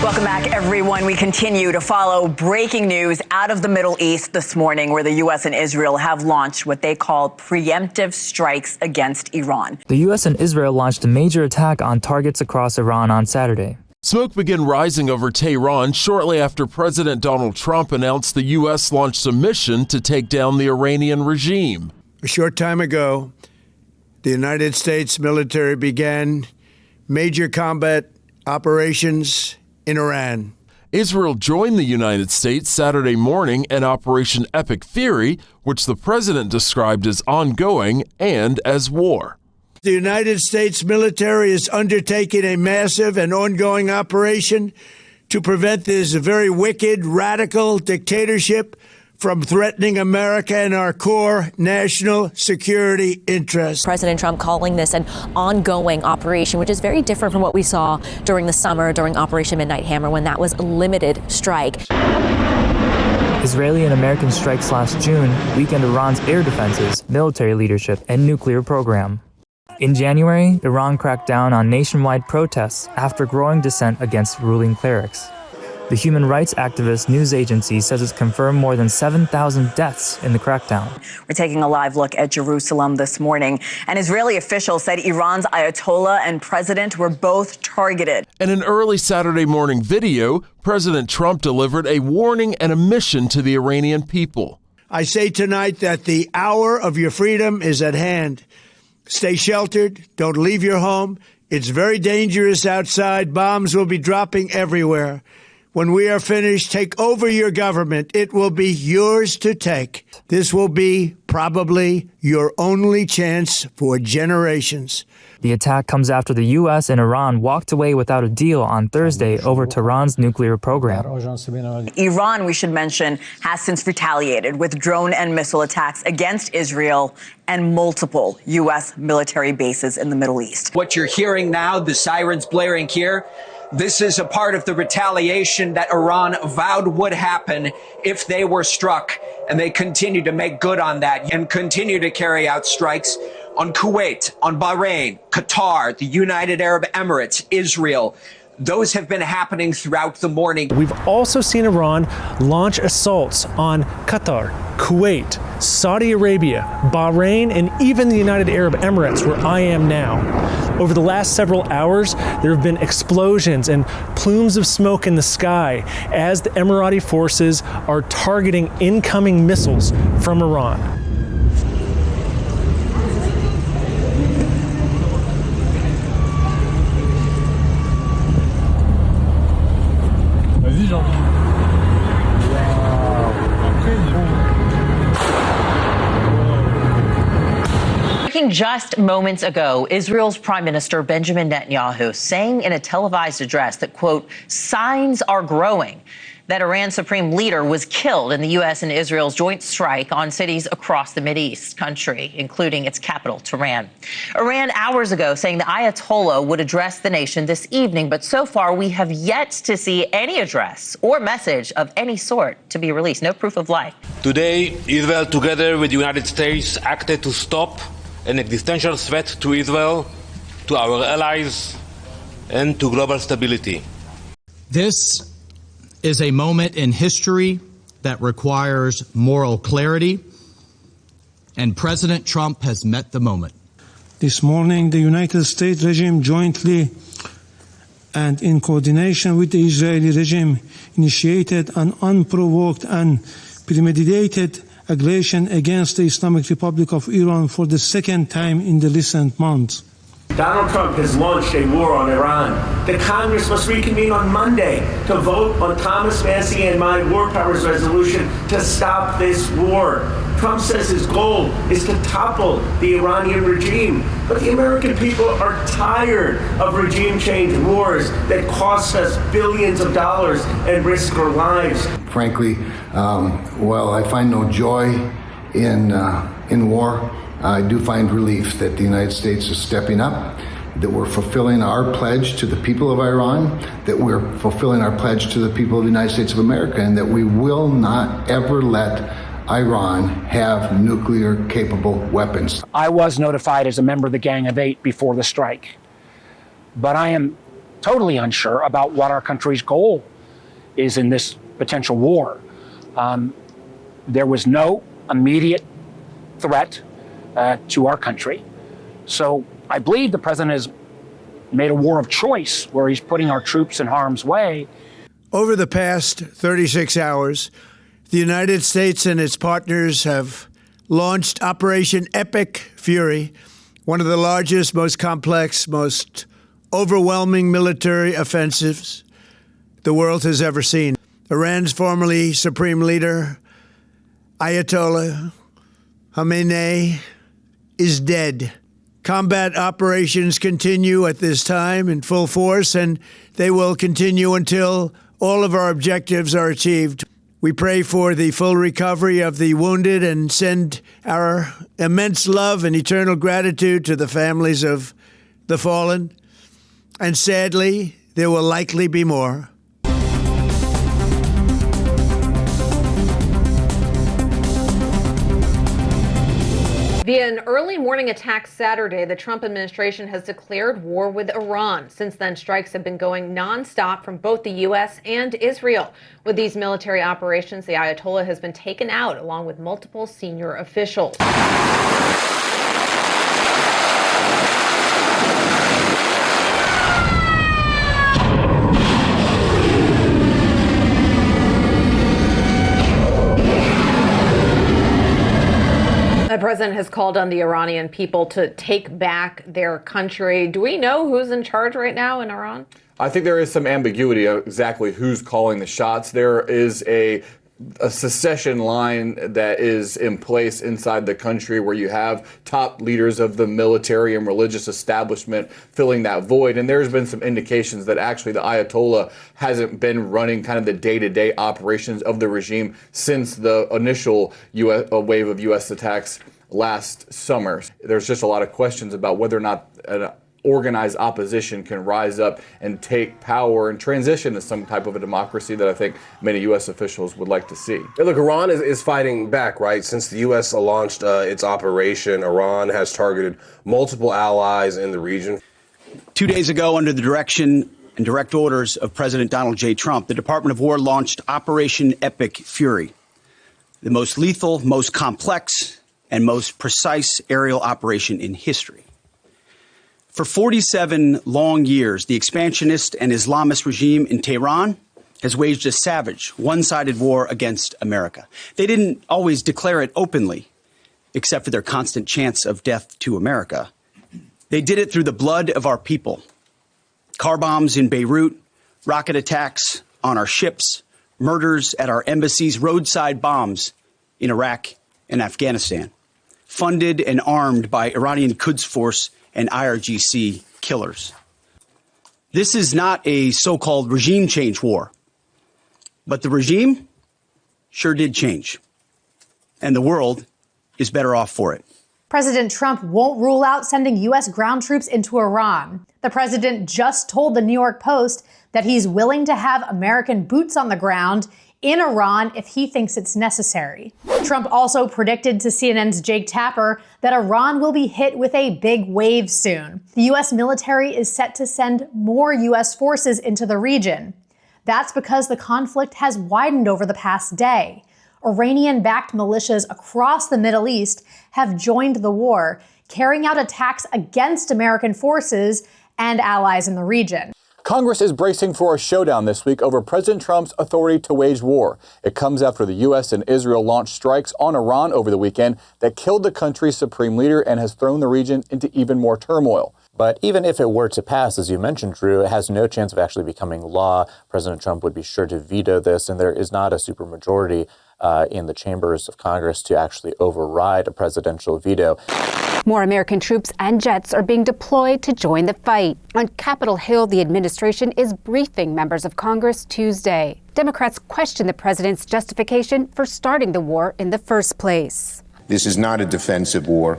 Welcome back, everyone. We continue to follow breaking news out of the Middle East this morning, where the U.S. and Israel have launched what they call preemptive strikes against Iran. The U.S. and Israel launched a major attack on targets across Iran on Saturday. Smoke began rising over Tehran shortly after President Donald Trump announced the U.S. launched a mission to take down the Iranian regime. A short time ago, the United States military began major combat operations in Iran. Israel joined the United States Saturday morning in Operation Epic Fury, which the president described as ongoing and as war. The United States military is undertaking a massive and ongoing operation to prevent this very wicked, radical dictatorship from threatening America and our core national security interests. President Trump calling this an ongoing operation, which is very different from what we saw during the summer, during Operation Midnight Hammer, when that was a limited strike. Israeli and American strikes last June weakened Iran's air defenses, military leadership, and nuclear program. In January, Iran cracked down on nationwide protests after growing dissent against ruling clerics. The human rights activist news agency says it's confirmed more than 7,000 deaths in the crackdown. We're taking a live look at Jerusalem this morning. An Israeli official said Iran's Ayatollah and president were both targeted. In an early Saturday morning video, President Trump delivered a warning and a mission to the Iranian people. I say tonight that the hour of your freedom is at hand. Stay sheltered. Don't leave your home. It's very dangerous outside. Bombs will be dropping everywhere. When we are finished, take over your government. It will be yours to take. This will be probably your only chance for generations. The attack comes after the U.S. and Iran walked away without a deal on Thursday over Tehran's nuclear program. Iran, we should mention, has since retaliated with drone and missile attacks against Israel and multiple U.S. military bases in the Middle East. What you're hearing now, the sirens blaring here, this is a part of the retaliation that Iran vowed would happen if they were struck. And they continue to make good on that and continue to carry out strikes on Kuwait, on Bahrain, Qatar, the United Arab Emirates, Israel. Those have been happening throughout the morning. We've also seen Iran launch assaults on Qatar, Kuwait, Saudi Arabia, Bahrain, and even the United Arab Emirates, where I am now. Over the last several hours, there have been explosions and plumes of smoke in the sky as the Emirati forces are targeting incoming missiles from Iran. Just moments ago, Israel's Prime Minister Benjamin Netanyahu saying in a televised address that, quote, signs are growing that Iran's supreme leader was killed in the U.S. and Israel's joint strike on cities across the Mideast country, including its capital, Tehran. Iran hours ago saying the Ayatollah would address the nation this evening, but so far we have yet to see any address or message of any sort to be released. No proof of life. Today, Israel, together with the United States, acted to stop an existential threat to Israel, to our allies, and to global stability. This is a moment in history that requires moral clarity, and President Trump has met the moment. This morning, the United States regime jointly and in coordination with the Israeli regime initiated an unprovoked and premeditated aggression against the Islamic Republic of Iran for the second time in the recent months. Donald Trump has launched a war on Iran. The Congress must reconvene on Monday to vote on Thomas Massie and my war powers resolution to stop this war. Trump says his goal is to topple the Iranian regime. But the American people are tired of regime change wars that cost us billions of dollars and risk our lives. Frankly, while I find no joy in war, I do find relief that the United States is stepping up, that we're fulfilling our pledge to the people of Iran, that we're fulfilling our pledge to the people of the United States of America, and that we will not ever let Iran have nuclear-capable weapons. I was notified as a member of the Gang of Eight before the strike, but I am totally unsure about what our country's goal is in this potential war. There was no immediate threat to our country. So I believe the president has made a war of choice where he's putting our troops in harm's way. Over the past 36 hours, the United States and its partners have launched Operation Epic Fury, one of the largest, most complex, most overwhelming military offensives the world has ever seen. Iran's formerly supreme leader, Ayatollah Khamenei, is dead. Combat operations continue at this time in full force, and they will continue until all of our objectives are achieved. We pray for the full recovery of the wounded and send our immense love and eternal gratitude to the families of the fallen. And sadly, there will likely be more. Via an early morning attack Saturday, the Trump administration has declared war with Iran. Since then, strikes have been going nonstop from both the U.S. and Israel. With these military operations, the Ayatollah has been taken out along with multiple senior officials. The president has called on the Iranian people to take back their country. Do we know who's in charge right now in Iran? I think there is some ambiguity of exactly who's calling the shots. There is a secession line that is in place inside the country where you have top leaders of the military and religious establishment filling that void. And there's been some indications that actually the Ayatollah hasn't been running kind of the day-to-day operations of the regime since the initial wave of U.S. attacks last summer. There's just a lot of questions about whether or not an organized opposition can rise up and take power and transition to some type of a democracy that I think many U.S. officials would like to see. Hey, look, Iran is fighting back, right? Since the U.S. launched its operation, Iran has targeted multiple allies in the region. 2 days ago, under the direction and direct orders of President Donald J. Trump, the Department of War launched Operation Epic Fury, the most lethal, most complex, and most precise aerial operation in history. For 47 long years, the expansionist and Islamist regime in Tehran has waged a savage, one-sided war against America. They didn't always declare it openly, except for their constant chants of death to America. They did it through the blood of our people. Car bombs in Beirut, rocket attacks on our ships, murders at our embassies, roadside bombs in Iraq and Afghanistan, funded and armed by Iranian Quds Force and IRGC killers. This is not a so-called regime change war, but the regime sure did change, and the world is better off for it. President Trump won't rule out sending U.S. ground troops into Iran. The president just told the New York Post that he's willing to have American boots on the ground in Iran if he thinks it's necessary. Trump also predicted to CNN's Jake Tapper that Iran will be hit with a big wave soon. The U.S. military is set to send more U.S. forces into the region. That's because the conflict has widened over the past day. Iranian-backed militias across the Middle East have joined the war, carrying out attacks against American forces and allies in the region. Congress is bracing for a showdown this week over President Trump's authority to wage war. It comes after the U.S. and Israel launched strikes on Iran over the weekend that killed the country's supreme leader and has thrown the region into even more turmoil. But even if it were to pass, as you mentioned, Drew, it has no chance of actually becoming law. President Trump would be sure to veto this, and there is not a supermajority in the chambers of Congress to actually override a presidential veto. More American troops and jets are being deployed to join the fight. On Capitol Hill, the administration is briefing members of Congress Tuesday. Democrats question the president's justification for starting the war in the first place. This is not a defensive war.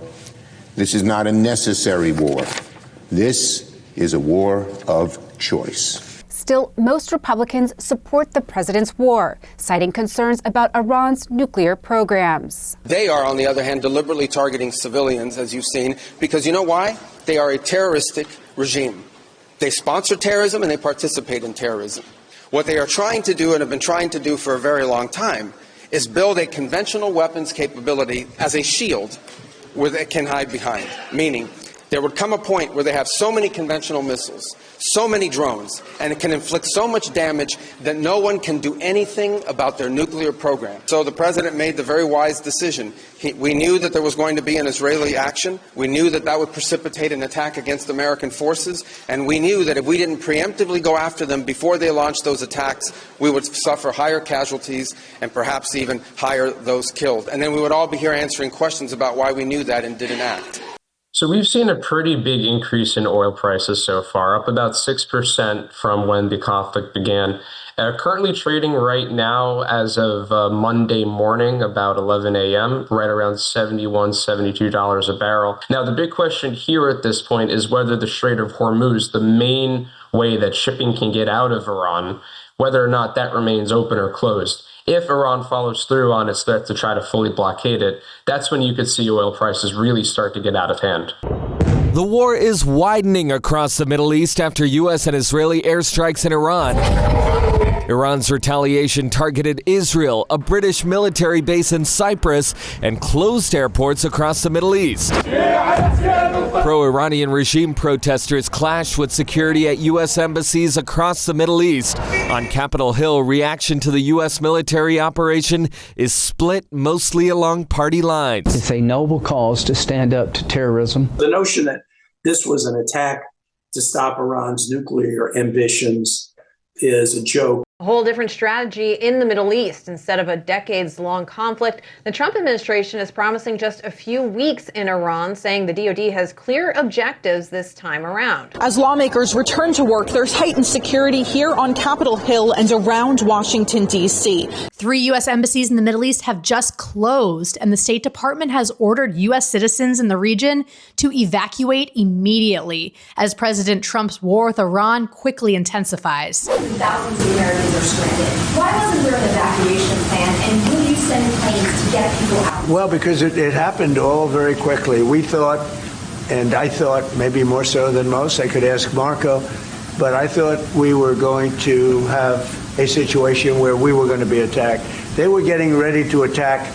This is not a necessary war. This is a war of choice. Still, most Republicans support the president's war, citing concerns about Iran's nuclear programs. They are, on the other hand, deliberately targeting civilians, as you've seen, because you know why? They are a terroristic regime. They sponsor terrorism and they participate in terrorism. What they are trying to do and have been trying to do for a very long time is build a conventional weapons capability as a shield where they can hide behind, meaning there would come a point where they have so many conventional missiles, so many drones, and it can inflict so much damage that no one can do anything about their nuclear program. So the president made the very wise decision. We knew that there was going to be an Israeli action. We knew that that would precipitate an attack against American forces. And we knew that if we didn't preemptively go after them before they launched those attacks, we would suffer higher casualties and perhaps even higher those killed. And then we would all be here answering questions about why we knew that and didn't act. So we've seen a pretty big increase in oil prices so far, up about 6% from when the conflict began. Currently trading right now as of Monday morning, about 11 a.m., right around $71, $72 a barrel. Now, the big question here at this point is whether the Strait of Hormuz, the main way that shipping can get out of Iran, whether or not that remains open or closed. If Iran follows through on its threat to try to fully blockade it, that's when you could see oil prices really start to get out of hand. The war is widening across the Middle East after U.S. and Israeli airstrikes in Iran. Iran's retaliation targeted Israel, a British military base in Cyprus, and closed airports across the Middle East. Pro-Iranian regime protesters clashed with security at U.S. embassies across the Middle East. On Capitol Hill, reaction to the U.S. military operation is split mostly along party lines. It's a noble cause to stand up to terrorism. The notion that this was an attack to stop Iran's nuclear ambitions is a joke. A whole different strategy in the Middle East. Instead of a decades-long conflict, the Trump administration is promising just a few weeks in Iran, saying the DoD has clear objectives this time around. As lawmakers return to work, there's heightened security here on Capitol Hill and around Washington, D.C. 3 U.S. embassies in the Middle East have just closed, and the State Department has ordered U.S. citizens in the region to evacuate immediately as President Trump's war with Iran quickly intensifies. Thousands of Americans are stranded. Why wasn't there an evacuation plan, and will you send planes to get people out? Well, because it happened all very quickly. We thought, and I thought maybe more so than most, I could ask Marco, but I thought we were going to have a situation where we were going to be attacked. They were getting ready to attack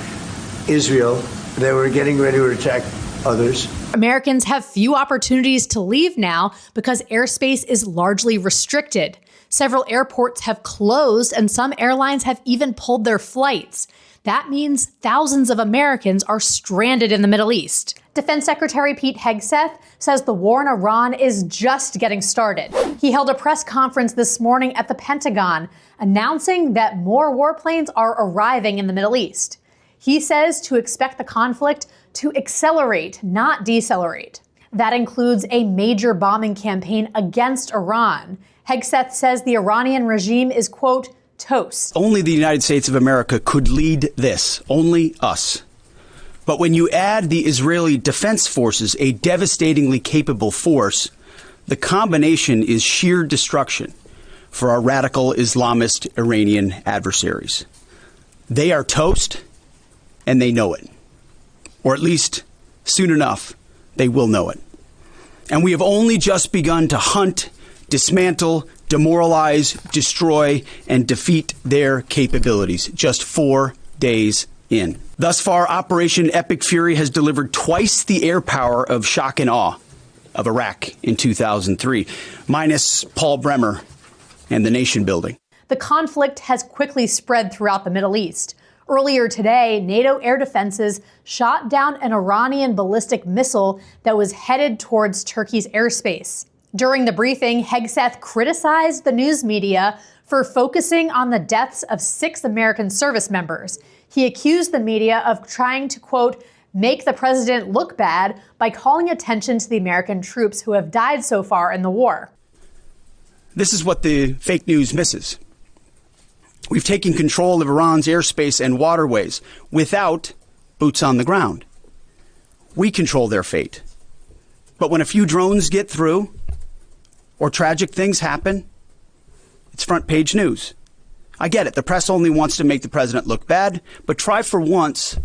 Israel. They were getting ready to attack others. Americans have few opportunities to leave now because airspace is largely restricted. Several airports have closed and some airlines have even pulled their flights. That means thousands of Americans are stranded in the Middle East. Defense Secretary Pete Hegseth says the war in Iran is just getting started. He held a press conference this morning at the Pentagon, announcing that more warplanes are arriving in the Middle East. He says to expect the conflict to accelerate, not decelerate. That includes a major bombing campaign against Iran. Hegseth says the Iranian regime is, quote, toast. Only the United States of America could lead this. Only us. But when you add the Israeli Defense Forces, a devastatingly capable force, the combination is sheer destruction for our radical Islamist Iranian adversaries. They are toast, and they know it. Or at least, soon enough, they will know it. And we have only just begun to hunt, dismantle, demoralize, destroy, and defeat their capabilities, just 4 days in. Thus far, Operation Epic Fury has delivered twice the air power of shock and awe of Iraq in 2003, minus Paul Bremer and the nation building. The conflict has quickly spread throughout the Middle East. Earlier today, NATO air defenses shot down an Iranian ballistic missile that was headed towards Turkey's airspace. During the briefing, Hegseth criticized the news media for focusing on the deaths of 6 American service members. He accused the media of trying to, quote, make the president look bad by calling attention to the American troops who have died so far in the war. This is what the fake news misses. We've taken control of Iran's airspace and waterways without boots on the ground. We control their fate. But when a few drones get through or tragic things happen, it's front page news. I get it. The press only wants to make the president look bad, but try for once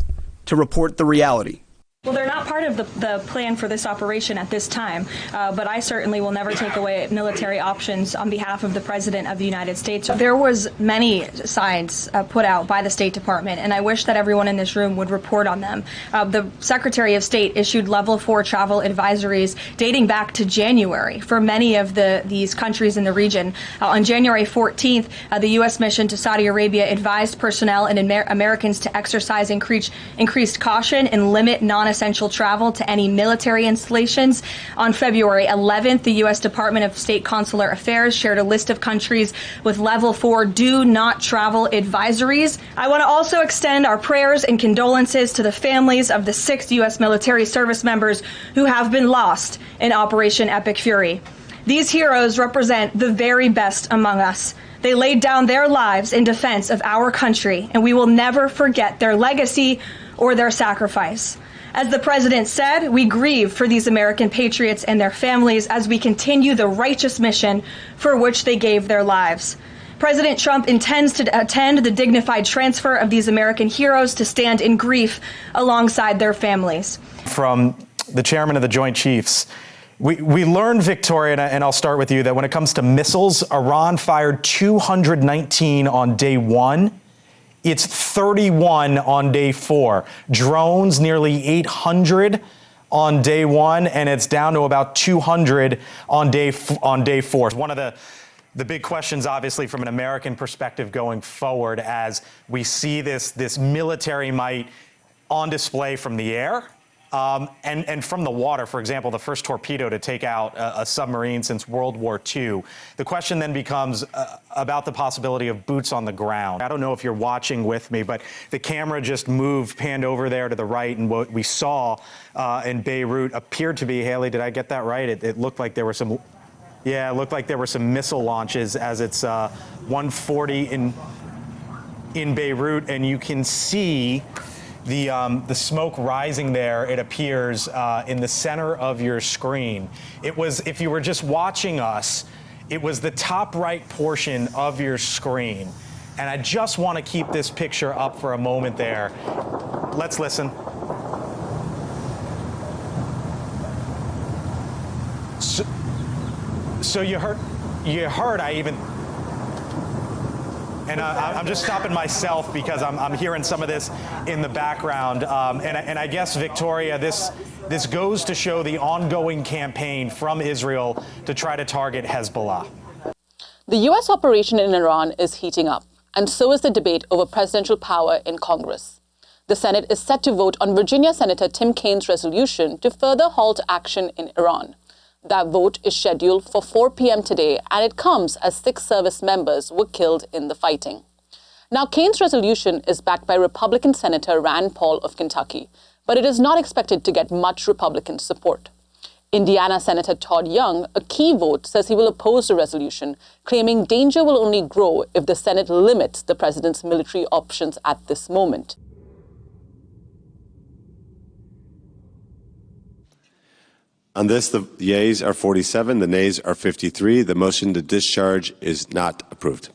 to report the reality. Well, they're not part of the plan for this operation at this time, but I certainly will never take away military options on behalf of the President of the United States. There was many signs put out by the State Department, and I wish that everyone in this room would report on them. The Secretary of State issued level 4 travel advisories dating back to January for many of these countries in the region. On January 14th, the U.S. mission to Saudi Arabia advised personnel and Americans to exercise increased caution and limit non-essential travel to any military installations. On February 11th, the U.S. Department of State Consular Affairs shared a list of countries with level 4 do not travel advisories. I want to also extend our prayers and condolences to the families of the 6 U.S. military service members who have been lost in Operation Epic Fury. These heroes represent the very best among us. They laid down their lives in defense of our country, and we will never forget their legacy or their sacrifice. As the president said, we grieve for these American patriots and their families as we continue the righteous mission for which they gave their lives. President Trump intends to attend the dignified transfer of these American heroes to stand in grief alongside their families. From the chairman of the Joint Chiefs, we learned, Victoria, and I'll start with you, that when it comes to missiles, Iran fired 219 on day 1. It's 31 on day 4. Drones, nearly 800 on day 1, and it's down to about 200 on day 4. One of the big questions, obviously, from an American perspective going forward, as we see this military might on display from the air. And from the water, for example, the first torpedo to take out a submarine since World War II. The question then becomes about the possibility of boots on the ground. I don't know if you're watching with me, but the camera just panned over there to the right, and what we saw in Beirut appeared to be, Haley, did I get that right? It looked like there were some, it looked like there were some missile launches as it's 1:40 in Beirut, and you can see the smoke rising there, it appears, in the center of your screen. It was, if you were just watching us, it was the top right portion of your screen. And I just want to keep this picture up for a moment there. Let's listen. So you heard I even... And I'm just stopping myself because I'm hearing some of this in the background. And I guess, Victoria, this goes to show the ongoing campaign from Israel to try to target Hezbollah. The U.S. operation in Iran is heating up, and so is the debate over presidential power in Congress. The Senate is set to vote on Virginia Senator Tim Kaine's resolution to further halt action in Iran. That vote is scheduled for 4 p.m. today, and it comes as 6 service members were killed in the fighting. Now, Kaine's resolution is backed by Republican Senator Rand Paul of Kentucky, but it is not expected to get much Republican support. Indiana Senator Todd Young, a key vote, says he will oppose the resolution, claiming danger will only grow if the Senate limits the president's military options at this moment. On this, the yeas are 47, the nays are 53. The motion to discharge is not approved.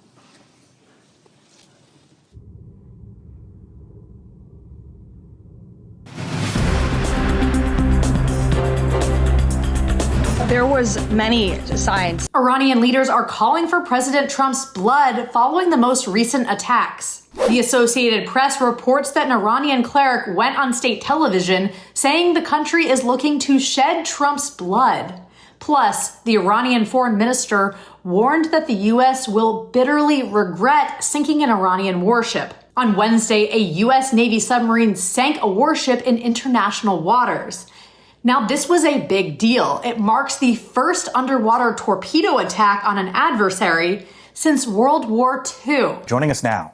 There was many signs. Iranian leaders are calling for President Trump's blood following the most recent attacks. The Associated Press reports that an Iranian cleric went on state television saying the country is looking to shed Trump's blood. Plus, the Iranian foreign minister warned that the U.S. will bitterly regret sinking an Iranian warship. On Wednesday, a U.S. Navy submarine sank a warship in international waters. Now, this was a big deal. It marks the first underwater torpedo attack on an adversary since World War II. Joining us now,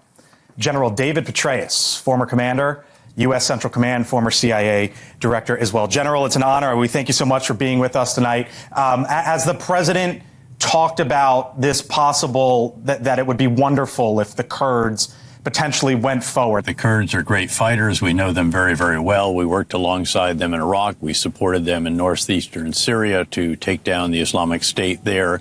General David Petraeus, former commander, U.S. Central Command, former CIA director as well. General, it's an honor. We thank you so much for being with us tonight. As the president talked about this possible, that it would be wonderful if the Kurds potentially went forward. The Kurds are great fighters. We know them very, very well. We worked alongside them in Iraq. We supported them in northeastern Syria to take down the Islamic State there.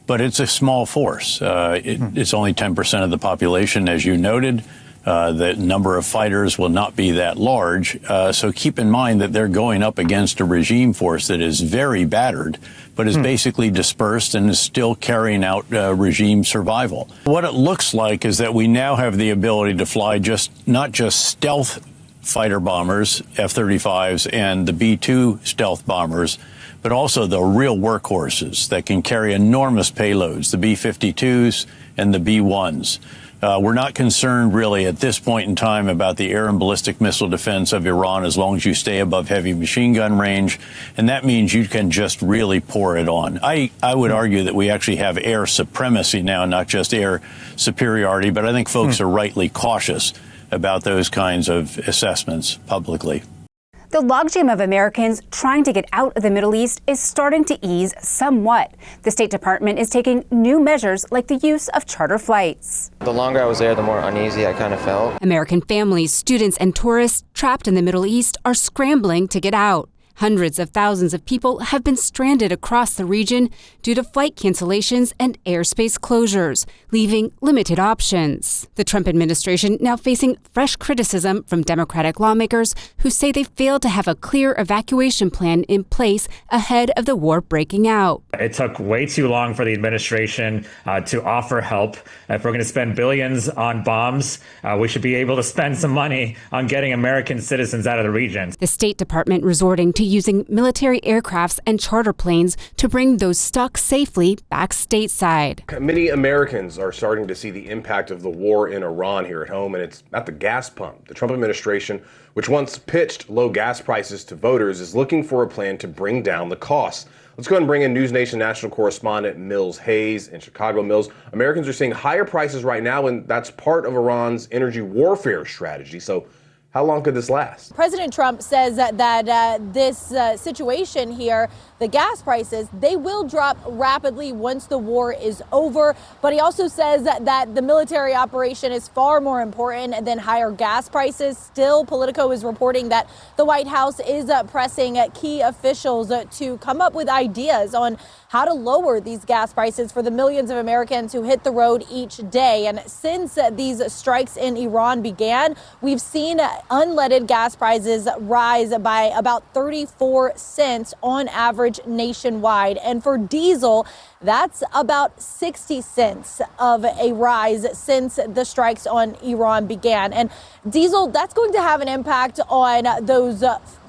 But it's a small force. It's only 10% of the population, as you noted. The number of fighters will not be that large. So keep in mind that they're going up against a regime force that is very battered, but is basically dispersed and is still carrying out regime survival. What it looks like is that we now have the ability to fly not just stealth fighter bombers, F-35s, and the B-2 stealth bombers, but also the real workhorses that can carry enormous payloads, the B-52s and the B-1s. We're not concerned really at this point in time about the air and ballistic missile defense of Iran as long as you stay above heavy machine gun range. And that means you can just really pour it on. I would argue that we actually have air supremacy now, not just air superiority. But I think folks are rightly cautious about those kinds of assessments publicly. The logjam of Americans trying to get out of the Middle East is starting to ease somewhat. The State Department is taking new measures like the use of charter flights. The longer I was there, the more uneasy I kind of felt. American families, students, and tourists trapped in the Middle East are scrambling to get out. Hundreds of thousands of people have been stranded across the region due to flight cancellations and airspace closures, leaving limited options. The Trump administration now facing fresh criticism from Democratic lawmakers who say they failed to have a clear evacuation plan in place ahead of the war breaking out. It took way too long for the administration to offer help. If we're going to spend billions on bombs, we should be able to spend some money on getting American citizens out of the region. The State Department resorting to using military aircrafts and charter planes to bring those stuck safely back stateside. Many Americans are starting to see the impact of the war in Iran here at home, and it's at the gas pump. The Trump administration, which once pitched low gas prices to voters, is looking for a plan to bring down the costs. Let's go ahead and bring in News Nation national correspondent Mills Hayes in Chicago. Mills, Americans are seeing higher prices right now, and that's part of Iran's energy warfare strategy. So how long could this last? President Trump says that this situation here, the gas prices, they will drop rapidly once the war is over. But he also says that the military operation is far more important than higher gas prices. Still, Politico is reporting that the White House is pressing key officials to come up with ideas on how to lower these gas prices for the millions of Americans who hit the road each day. And since these strikes in Iran began, we've seen unleaded gas prices rise by about 34 cents on average nationwide. And for diesel, that's about 60 cents of a rise since the strikes on Iran began. And diesel, that's going to have an impact on those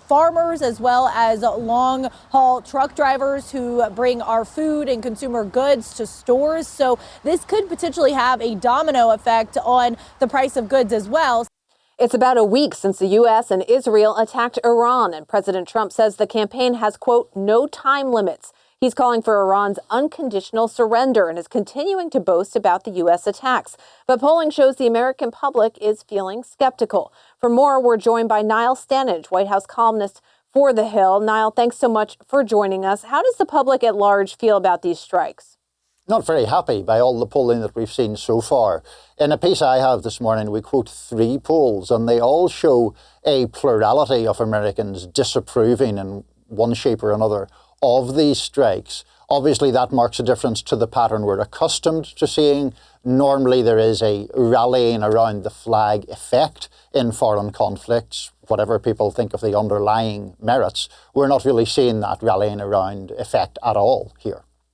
farmers as well as long-haul truck drivers who bring our food and consumer goods to stores. So this could potentially have a domino effect on the price of goods as well. It's about a week since the U.S. and Israel attacked Iran, and President Trump says the campaign has, quote, no time limits. He's calling for Iran's unconditional surrender and is continuing to boast about the U.S. attacks. But polling shows the American public is feeling skeptical. For more, we're joined by Niall Stanage, White House columnist for The Hill. Niall, thanks so much for joining us. How does the public at large feel about these strikes? Not very happy by all the polling that we've seen so far. In a piece I have this morning, we quote 3 polls, and they all show a plurality of Americans disapproving in one shape or another of these strikes. Obviously, that marks a difference to the pattern we're accustomed to seeing. Normally, there is a rallying around the flag effect in foreign conflicts, whatever people think of the underlying merits. We're not really seeing that rallying around effect at all here.